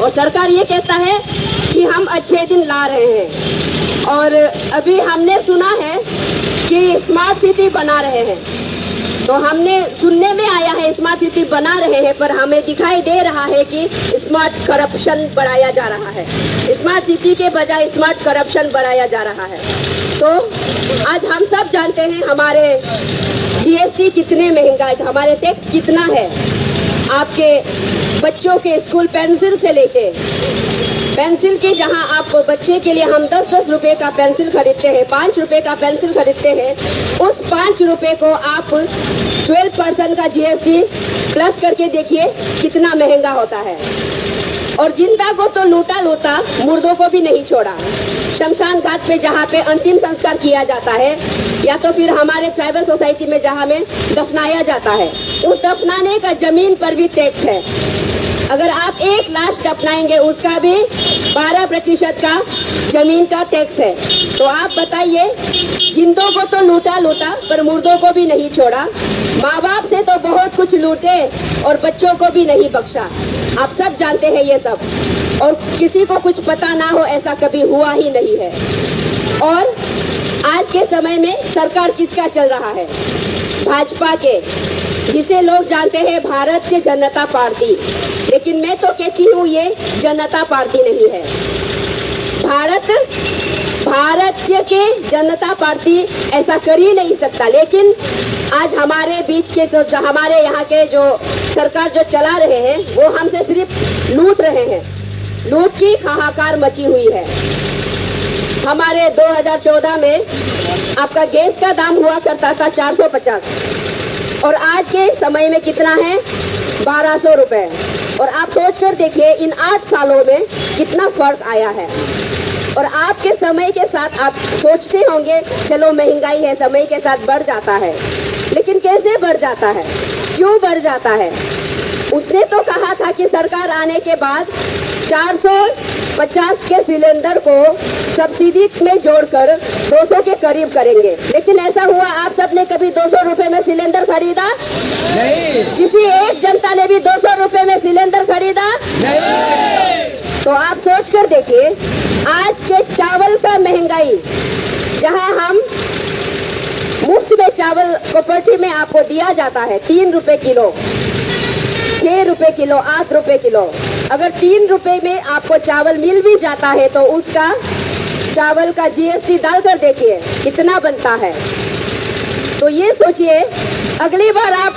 और सरकार ये कहता है कि हम अच्छे दिन ला रहे हैं। और अभी हमने सुना है कि स्मार्ट सिटी बना रहे हैं, तो हमने सुनने में आया है स्मार्ट सिटी बना रहे हैं, पर हमें दिखाई दे रहा है कि स्मार्ट करप्शन बढ़ाया जा रहा है। स्मार्ट सिटी के बजाय स्मार्ट करप्शन बढ़ाया जा रहा है। तो आज हम सब जानते हैं हमारे जीएसटी कितने महंगा है, हमारे टैक्स कितना है। आपके बच्चों के स्कूल पेंसिल से लेके पेंसिल की, जहां आप बच्चे के लिए हम 10-10 रुपए का पेंसिल खरीदते हैं, 5 रुपए का पेंसिल खरीदते हैं, उस 5 रुपए को आप 12% का जीएसटी प्लस करके देखिए कितना महंगा होता है। और जिंदा को तो लूटा लूटा, मुर्दों को भी नहीं छोड़ा। शमशान घाट पे जहाँ पे अंतिम संस्कार किया जाता है, या तो फिर हमारे ट्राइबल सोसाइटी में जहाँ में दफनाया जाता है, उस दफनाने का जमीन पर भी टैक्स है। अगर आप एक लाश दफनाएंगे उसका भी 12% का जमीन का टैक्स है। तो आप बताइए, जिंदों को तो लूटा लूटा पर मुर्दों को भी नहीं छोड़ा। माँ बाप से तो बहुत कुछ लूटे और बच्चों को भी नहीं बख्शा। आप सब जानते हैं ये सब, और किसी को कुछ पता ना हो ऐसा कभी हुआ ही नहीं है। और आज के समय में सरकार किसका चल रहा है? भाजपा के, जिसे लोग जानते हैं भारतीय जनता पार्टी। लेकिन मैं तो कहती हूँ ये जनता पार्टी नहीं है। भारतीय के जनता पार्टी ऐसा कर ही नहीं सकता। लेकिन आज हमारे बीच के जो हमारे यहाँ के जो सरकार जो चला रहे हैं, वो हमसे सिर्फ लूट रहे हैं। लूट की हाहाकार मची हुई है। हमारे 2014 में आपका गैस का दाम हुआ करता था 450, और आज के समय में कितना है? 1200 रुपए। और आप सोच कर देखिए इन 8 सालों में कितना फर्क आया है। और आपके समय के साथ आप सोचते होंगे चलो महंगाई है, समय के साथ बढ़ जाता है, लेकिन कैसे बढ़ जाता है, क्यों बढ़ जाता है? उसने तो कहा था कि सरकार आने के बाद 450 के सिलेंडर को सब्सिडी में जोड़कर 200 के करीब करेंगे। लेकिन ऐसा हुआ? आप सबने कभी 200 रुपए में सिलेंडर खरीदा? नहीं। किसी एक जनता ने भी 200 रुपए में सिलेंडर खरीदा? नहीं। तो आप सोच कर देखिए, आज के चावल का महंगाई, जहां हम मुफ्त में चावल कोपरेटिव में आपको दिया जाता है 3 रुपए किलो, 6 रुपए किलो, 8 रुपए किलो। अगर 3 रुपए में आपको चावल मिल भी जाता है तो उसका चावल का जीएसटी डालकर देखिए कितना बनता है। तो ये सोचिए, अगली बार आप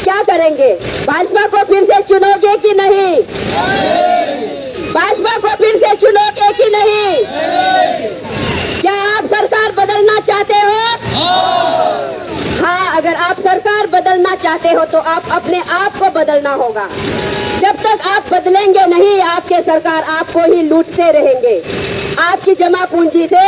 क्या करेंगे? भाजपा को फिर से चुनोगे कि नहीं? भाजपा को फिर से चुनोगे कि नहीं? क्या आप सरकार बदलना चाहते हो? हाँ, अगर आप सरकार बदलना चाहते हो तो आप अपने आप को बदलना होगा। जब तक आप बदलेंगे नहीं, आपके सरकार आपको ही लूटते रहेंगे। आपकी जमा पूंजी से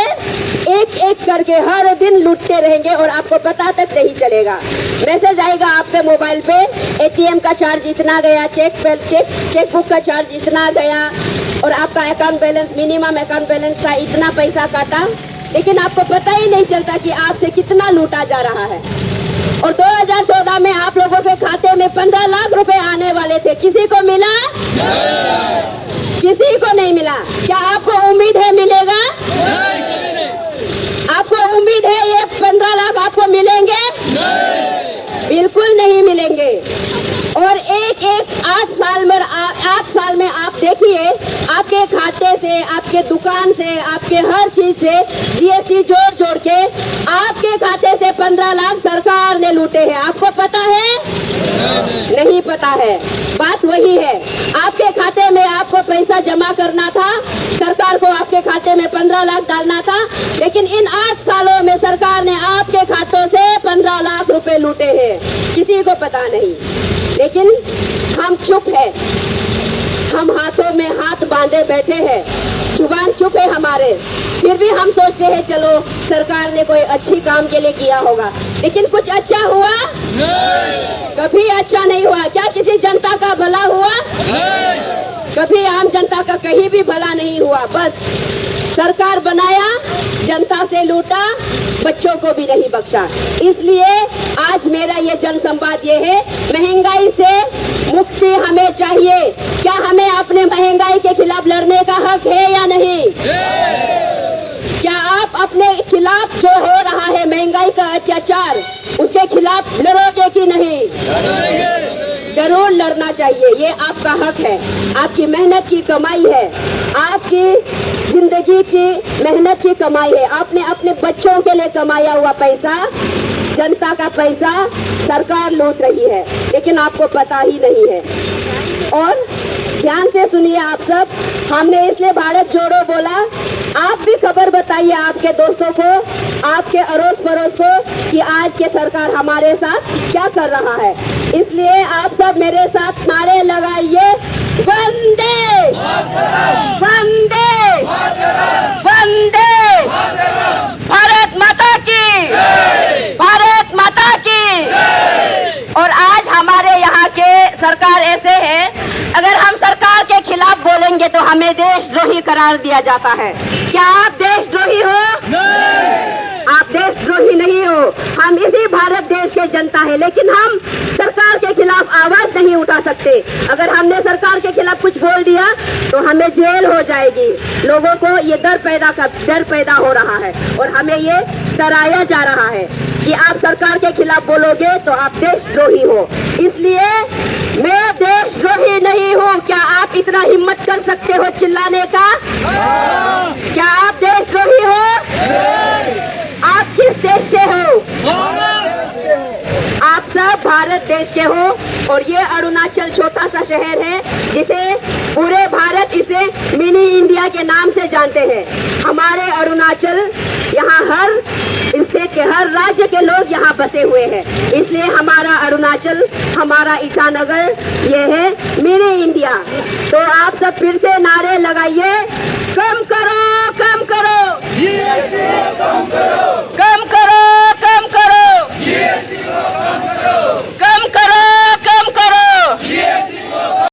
एक एक करके हर दिन लूटते रहेंगे और आपको पता तक नहीं चलेगा। मैसेज आएगा आपके मोबाइल पे, एटीएम का चार्ज इतना गया, चेक बुक का चार्ज इतना गया, और आपका account balance, minimum account balance था इतना पैसा काटा। लेकिन आपको पता ही नहीं चलता कि आपसे कितना लूटा जा रहा है। और 2014 में आप लोगों के खाते में 15 लाख रुपए आने वाले थे, किसी को मिला? किसी को नहीं मिला। क्या आपको उम्मीद है मिलेगा? आपको उम्मीद है ये 15 लाख आपको मिलेंगे? बिल्कुल नहीं मिलेंगे। और एक 8 साल में आप देखिए, आपके खाते से, आपके दुकान से, आपके हर चीज से जीएसटी जोड़ के आपके खाते से 15 लाख सरकार ने लूटे हैं। आपको पता है? नहीं पता है। बात वही है, आपके खाते में आपको पैसा जमा करना था, सरकार को आपके खाते में 15 लाख डालना था, लेकिन इन 8 सालों में सरकार ने आपके खातों से 15 लाख रुपए लूटे हैं। किसी को पता नहीं। लेकिन हम चुप है, हम हाथों में हाथ बांधे बैठे हैं, जुबान चुप है हमारे। फिर भी हम सोचते हैं चलो सरकार ने कोई अच्छी काम के लिए किया होगा, लेकिन कुछ अच्छा हुआ? कभी अच्छा नहीं हुआ। क्या किसी जनता का भला हुआ? कभी आम जनता का कहीं भी भला नहीं हुआ। बस सरकार बनाया, जनता से लूटा, बच्चों को भी नहीं बख्शा। इसलिए आज मेरा ये जनसंवाद ये है, महंगाई से मुक्ति हमें चाहिए। क्या हमें अपने महंगाई अत्याचार, उसके खिलाफ लड़ोगे कि नहीं? जरूर लड़ना चाहिए, ये आपका हक है, आपकी मेहनत की कमाई है, आपकी जिंदगी की मेहनत की कमाई है। आपने अपने बच्चों के लिए कमाया हुआ पैसा, जनता का पैसा सरकार लूट रही है, लेकिन आपको पता ही नहीं है। और ध्यान से सुनिए आप सब, हमने इसलिए भारत जोड़ो बोला। आप भी खबर बताइए आपके दोस्तों को, आपके अड़ोस पड़ोस को कि आज के सरकार हमारे साथ क्या कर रहा है। इसलिए आप सब मेरे साथ नारे लगाइए, वंदे वंदे वंदे, भारत माता की, भारत माता की। और आज हमारे यहाँ के सरकार ऐसे है, अगर हम सरकार के खिलाफ बोलेंगे तो हमें देशद्रोही करार दिया जाता है। क्या आप देशद्रोही हो? नहीं। आप देशद्रोही नहीं हो, हम इसी भारत देश के जनता है, लेकिन हम सरकार के खिलाफ आवाज नहीं उठा सकते। अगर हमने सरकार के खिलाफ कुछ बोल दिया तो हमें जेल हो जाएगी। लोगों को ये डर पैदा हो रहा है और हमें ये डराया जा रहा है कि आप सरकार के खिलाफ बोलोगे तो आप देशद्रोही हो। इसलिए मैं देशद्रोही नहीं हूँ। क्या आप इतना हिम्मत कर सकते हो चिल्लाने का? क्या आप देशद्रोही हो? आप किस देश से हो? आप सब भारत देश के हो। और ये अरुणाचल छोटा सा शहर है जिसे पूरे भारत इसे मिनी इंडिया के नाम से जानते हैं। हमारे अरुणाचल, यहाँ हर स्टेट के, हर राज्य के लोग यहाँ बसे हुए हैं। इसलिए हमारा अरुणाचल, हमारा ईटानगर, ये है मिनी इंडिया। तो आप सब फिर से